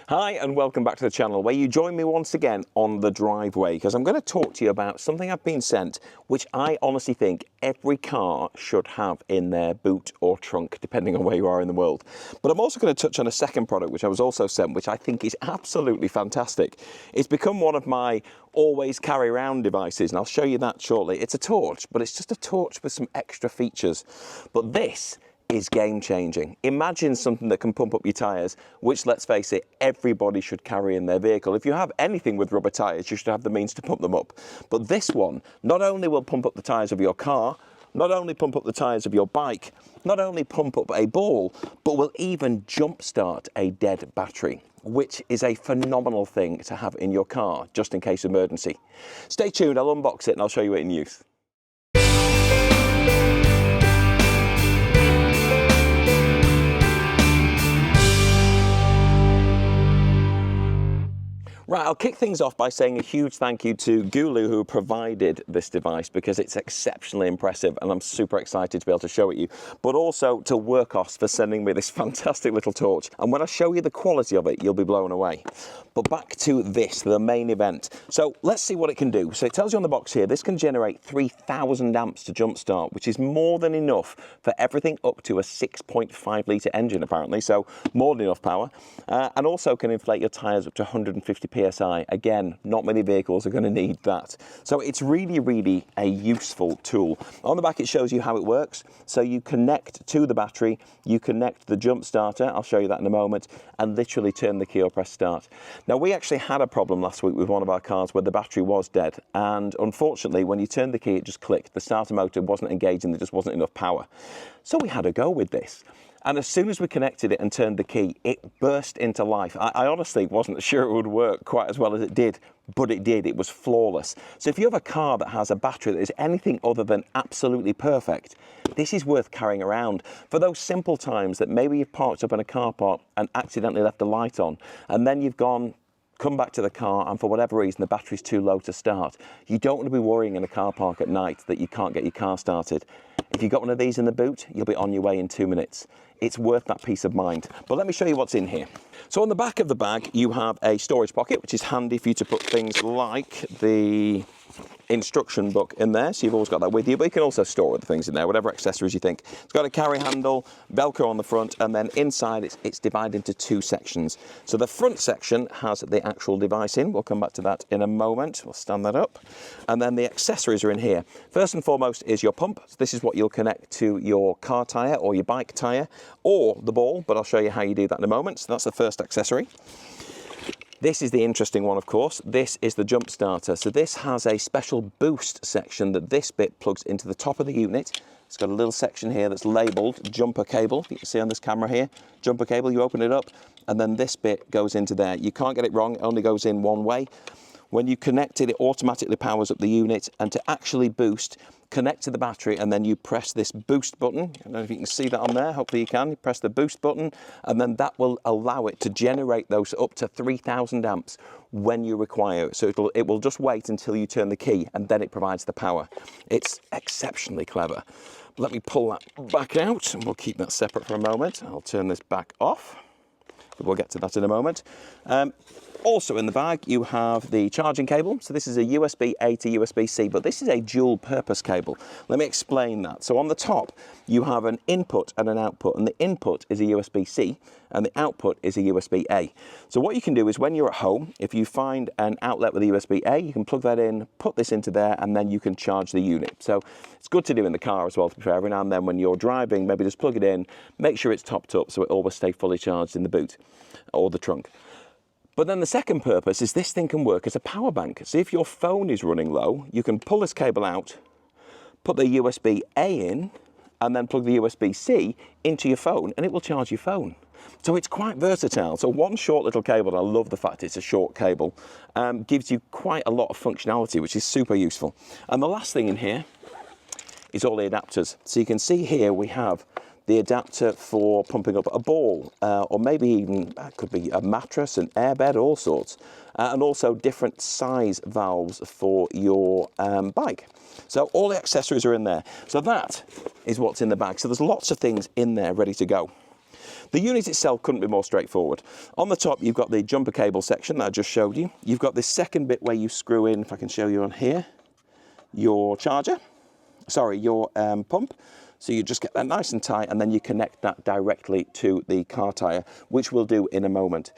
Hi and welcome back to the channel where you join me once again on the driveway because I'm going to talk to you about something I've been sent which I honestly think every car should have in their boot or trunk depending on where you are in the world. But I'm also going to touch on a second product which I was also sent which I think is absolutely fantastic. It's become one of my always carry around devices and I'll show you that shortly. It's a torch, but it's just a torch with some extra features. But this is game changing. Imagine something that can pump up your tyres, which, let's face it, everybody should carry in their vehicle. If you have anything with rubber tyres, you should have the means to pump them up. But this one not only will pump up the tyres of your car, not only pump up the tyres of your bike, not only pump up a ball, but will even jumpstart a dead battery, which is a phenomenal thing to have in your car, just in case of emergency. Stay tuned, I'll unbox it and I'll show you it in use. Right, I'll kick things off by saying a huge thank you to Gooloo who provided this device because it's exceptionally impressive and I'm super excited to be able to show it you. But also to Wurkkos for sending me this fantastic little torch. And when I show you the quality of it, you'll be blown away. But back to this, the main event. So let's see what it can do. So it tells you on the box here, this can generate 3,000 amps to jumpstart, which is more than enough for everything up to a 6.5 litre engine apparently. So more than enough power. And also can inflate your tyres up to 150 PSI. Again, not many vehicles are going to need that. So it's really a useful tool. On the back it shows you how it works. So you connect to the battery, you connect the jump starter, I'll show you that in a moment, and literally turn the key or press start. Now we actually had a problem last week with one of our cars where the battery was dead, and unfortunately when you turned the key it just clicked. The starter motor wasn't engaging, there just wasn't enough power. So we had a go with this. And as soon as we connected it and turned the key, it burst into life. I honestly wasn't sure it would work quite as well as it did, but it did. It was flawless. So if you have a car that has a battery that is anything other than absolutely perfect, this is worth carrying around for those simple times that maybe you've parked up in a car park and accidentally left the light on, and then you've come back to the car and for whatever reason the battery's too low to start. You don't want to be worrying in a car park at night that you can't get your car started. If you've got one of these in the boot, you'll be on your way in 2 minutes. It's worth that peace of mind. But let me show you what's in here. So on the back of the bag, you have a storage pocket, which is handy for you to put things like the instruction book in there, so you've always got that with you, but you can also store other things in there, whatever accessories you think. It's got a carry handle, Velcro on the front, and then inside it's divided into two sections. So the front section has the actual device in. We'll come back to that in a moment. We'll stand that up. And then the accessories are in here. First and foremost is your pump. So this is what you'll connect to your car tyre or your bike tyre or the ball, but I'll show you how you do that in a moment. So that's the first accessory. This is the interesting one, of course. This is the jump starter. So this has a special boost section that this bit plugs into the top of the unit. It's got a little section here that's labelled jumper cable. You can see on this camera here, jumper cable. You open it up and then this bit goes into there. You can't get it wrong, it only goes in one way. When you connect it, it automatically powers up the unit, and to actually boost, connect to the battery and then you press this boost button. I don't know if you can see that on there, hopefully you can. You press the boost button and then that will allow it to generate those up to 3,000 amps when you require it. So it will just wait until you turn the key and then it provides the power. It's exceptionally clever. Let me pull that back out and we'll keep that separate for a moment. I'll turn this back off. We'll get to that in a moment. Also in the bag you have the charging cable. So this is a USB-A to USB-C, but this is a dual purpose cable. Let me explain that. So on the top you have an input and an output, and the input is a USB-C and the output is a USB-A. So what you can do is when you're at home, if you find an outlet with a USB-A, you can plug that in, put this into there, and then you can charge the unit. So it's good to do in the car as well, to be fair. Every now and then when you're driving, maybe just plug it in, make sure it's topped up so it always stays fully charged in the boot or the trunk. But then the second purpose is this thing can work as a power bank. So if your phone is running low, you can pull this cable out, put the USB-A in, and then plug the USB-C into your phone, and it will charge your phone. So it's quite versatile. So one short little cable, and I love the fact it's a short cable, gives you quite a lot of functionality, which is super useful. And the last thing in here is all the adapters. So you can see here we have the adapter for pumping up a ball, or maybe even, could be a mattress, an airbed, all sorts. And also different size valves for your bike. So all the accessories are in there. So that is what's in the bag. So there's lots of things in there ready to go. The unit itself couldn't be more straightforward. On the top, you've got the jumper cable section that I just showed you. You've got this second bit where you screw in, if I can show you on here, your charger, sorry, your pump. So you just get that nice and tight, and then you connect that directly to the car tyre, which we'll do in a moment.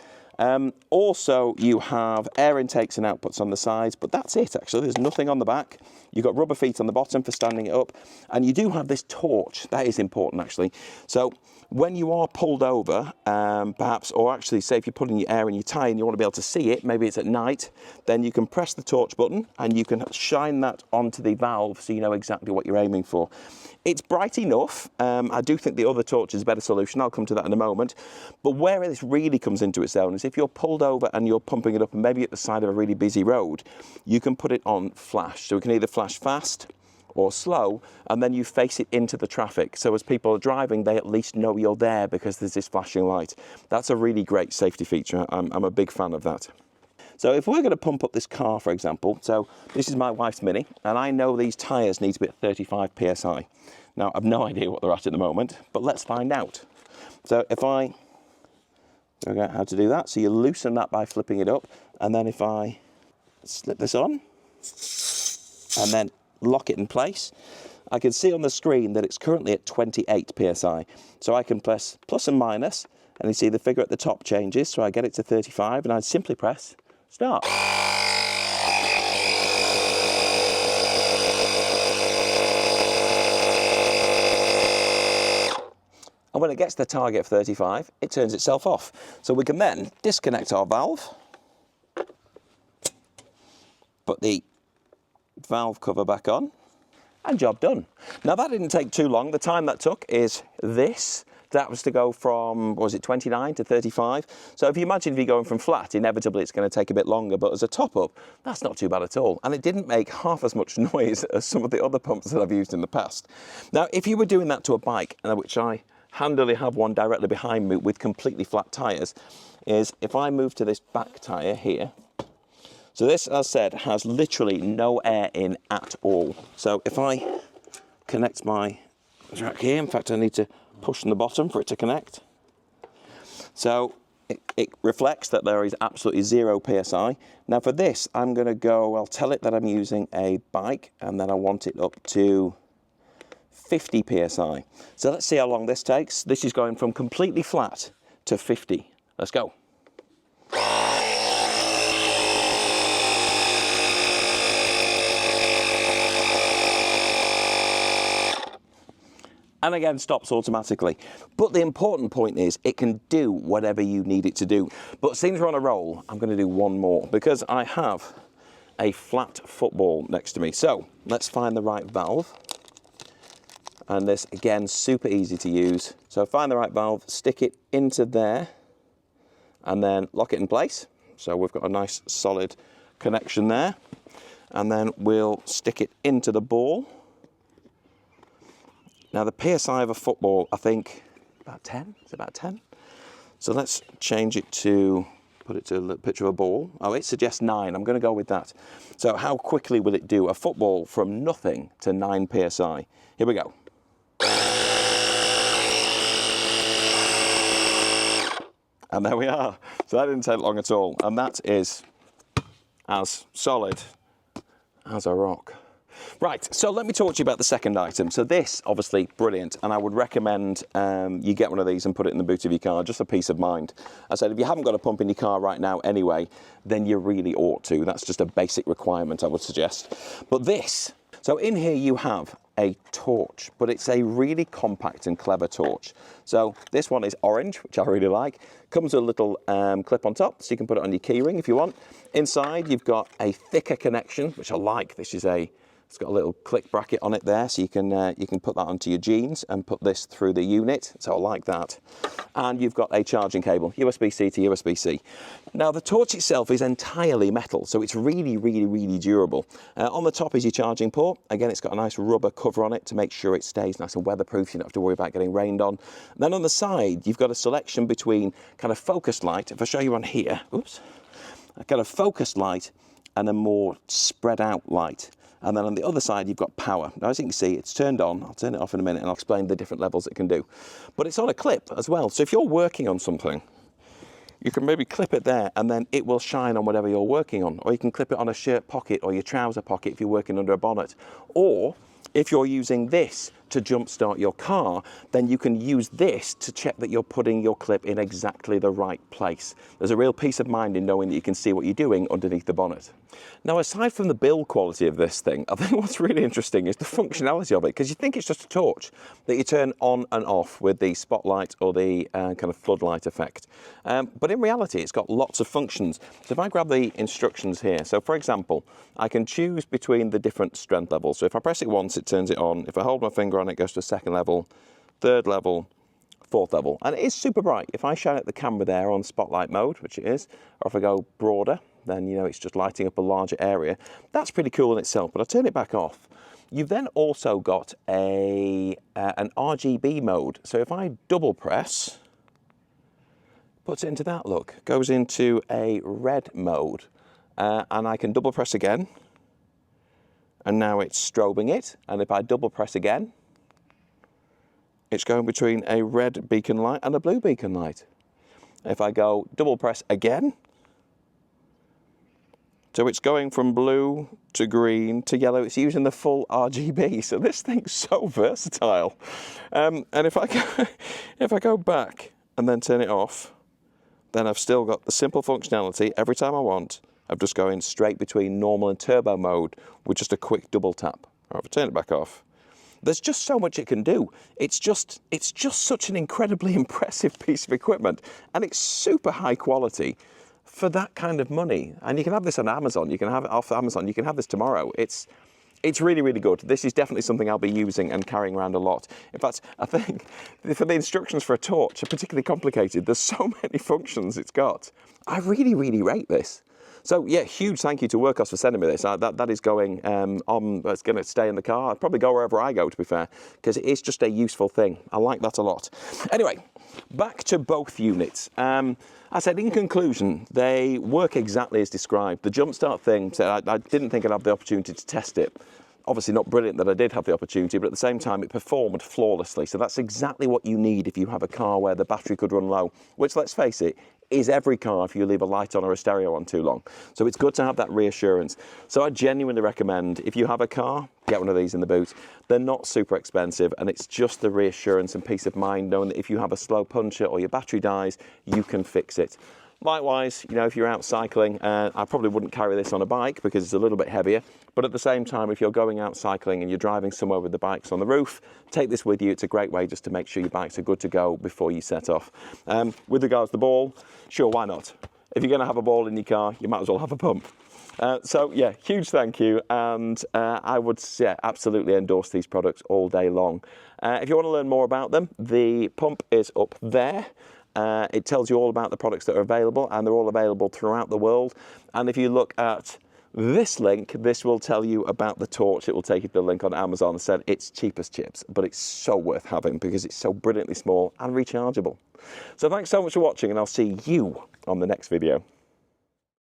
Also, you have air intakes and outputs on the sides, but that's it actually. There's nothing on the back. You've got rubber feet on the bottom for standing it up, and you do have this torch. That is important actually. So when you are pulled over, perhaps, or actually say if you're putting your air in your tyre and you want to be able to see it, maybe it's at night, then you can press the torch button and you can shine that onto the valve so you know exactly what you're aiming for. It's bright enough. I do think the other torch is a better solution. I'll come to that in a moment. But where this really comes into its own is if you're pulled over and you're pumping it up and maybe at the side of a really busy road, you can put it on flash. So we can either flash fast or slow, and then you face it into the traffic. So as people are driving, they at least know you're there because there's this flashing light. That's a really great safety feature. I'm a big fan of that. So if we're going to pump up this car, for example, so this is my wife's Mini, and I know these tyres need to be at 35 PSI. Now, I've no idea what they're at the moment, but let's find out. So if I work out how to do that, so you loosen that by flipping it up, and then if I slip this on, and then lock it in place, I can see on the screen that it's currently at 28 PSI. So I can press plus and minus, and you see the figure at the top changes, so I get it to 35, and I simply press start. And when it gets to the target of 35, it turns itself off. So we can then disconnect our valve, put the valve cover back on, and job done. Now that didn't take too long. The time that took is this. That was to go from, what was it, 29 to 35. So if you imagine if you're going from flat, inevitably it's going to take a bit longer, but as a top up, that's not too bad at all. And it didn't make half as much noise as some of the other pumps that I've used in the past. Now, if you were doing that to a bike, which I handily have one directly behind me with completely flat tyres, is if I move to this back tyre here, so this, as I said, has literally no air in at all. So if I connect my rack here, in fact I need to push on the bottom for it to connect. So it reflects that there is absolutely 0 PSI. Now for this, I'm going to go, I'll tell it that I'm using a bike and then I want it up to 50 PSI. So let's see how long this takes. This is going from completely flat to 50. Let's go. And again, stops automatically. But the important point is it can do whatever you need it to do. But since we're on a roll, I'm going to do one more because I have a flat football next to me. So let's find the right valve. And this, again, super easy to use. So find the right valve, stick it into there, and then lock it in place. So we've got a nice solid connection there. And then we'll stick it into the ball. Now the PSI of a football, I think, about 10, it's about 10. So let's change it to, put it to a little picture of a ball. Oh, it suggests 9, I'm gonna go with that. So how quickly will it do a football from nothing to 9 PSI? Here we go. And there we are. So that didn't take long at all. And that is as solid as a rock. Right, so let me talk to you about the second item. So this, obviously, brilliant, and I would recommend you get one of these and put it in the boot of your car, just for peace of mind. I said, if you haven't got a pump in your car right now anyway, then you really ought to. That's just a basic requirement, I would suggest. But this, so in here you have a torch, but it's a really compact and clever torch. So this one is orange, which I really like. Comes with a little clip on top, so you can put it on your key ring if you want. Inside, you've got a thicker connection, which I like. This is it's got a little click bracket on it there, so you can put that onto your jeans and put this through the unit, so I like that. And you've got a charging cable, USB-C to USB-C. Now the torch itself is entirely metal, so it's really, really, really durable. On the top is your charging port. Again, it's got a nice rubber cover on it to make sure it stays nice and weatherproof, you don't have to worry about getting rained on. Then on the side, you've got a selection between kind of focused light, if I show you on here, oops, a kind of focused light and a more spread out light. And then on the other side, you've got power. Now, as you can see, it's turned on. I'll turn it off in a minute and I'll explain the different levels it can do. But it's on a clip as well. So if you're working on something, you can maybe clip it there and then it will shine on whatever you're working on. Or you can clip it on a shirt pocket or your trouser pocket if you're working under a bonnet. Or if you're using this to jumpstart your car, then you can use this to check that you're putting your clip in exactly the right place. There's a real peace of mind in knowing that you can see what you're doing underneath the bonnet. Now, aside from the build quality of this thing, I think what's really interesting is the functionality of it, because you think it's just a torch that you turn on and off with the spotlight or the kind of floodlight effect. But in reality, it's got lots of functions. So if I grab the instructions here, so for example, I can choose between the different strength levels. So if I press it once, it turns it on. If I hold my finger on it, it goes to a second level, third level, fourth level. And it is super bright. If I shine at the camera there on spotlight mode, which it is, or if I go broader, then you know it's just lighting up a larger area. That's pretty cool in itself, but I'll turn it back off. You've then also got an RGB mode. So if I double press, puts it into that look, goes into a red mode. And I can double press again, and now it's strobing it. And if I double press again, it's going between a red beacon light and a blue beacon light. If I go double press again, so it's going from blue to green to yellow. It's using the full RGB. So this thing's so versatile. And if I go back and then turn it off, then I've still got the simple functionality every time I want of just going straight between normal and turbo mode with just a quick double tap. Or if I turn it back off, there's just so much it can do. It's just such an incredibly impressive piece of equipment, and it's super high quality for that kind of money. And you can have this on Amazon. You can have it off Amazon. You can have this tomorrow. It's really, really good. This is definitely something I'll be using and carrying around a lot. In fact, I think for the instructions for a torch are particularly complicated. There's so many functions it's got. I really, really rate this. So yeah, huge thank you to Wurkkos for sending me this. That is going on, it's going to stay in the car. I'll probably go wherever I go, to be fair, because it is just a useful thing. I like that a lot. Anyway, back to both units. I said, in conclusion, they work exactly as described. The jumpstart thing, so I didn't think I'd have the opportunity to test it. Obviously not brilliant that I did have the opportunity, but at the same time it performed flawlessly. So that's exactly what you need if you have a car where the battery could run low, which, let's face it, is every car if you leave a light on or a stereo on too long. So it's good to have that reassurance. So I genuinely recommend, if you have a car, get one of these in the boot. They're not super expensive, and it's just the reassurance and peace of mind knowing that if you have a slow puncher or your battery dies, you can fix it. Likewise, you know, if you're out cycling, I probably wouldn't carry this on a bike because it's a little bit heavier. But at the same time, if you're going out cycling and you're driving somewhere with the bikes on the roof, take this with you. It's a great way just to make sure your bikes are good to go before you set off. With regards to the ball, sure, why not? If you're going to have a ball in your car, you might as well have a pump. So yeah, huge thank you, and I would absolutely endorse these products all day long. If you want to learn more about them, the pump is up there. It tells you all about the products that are available, and they're all available throughout the world. And if you look at this link, this will tell you about the torch. It will take you to the link on Amazon and said it's cheap as chips, but it's so worth having because it's so brilliantly small and rechargeable. So thanks so much for watching, and I'll see you on the next video.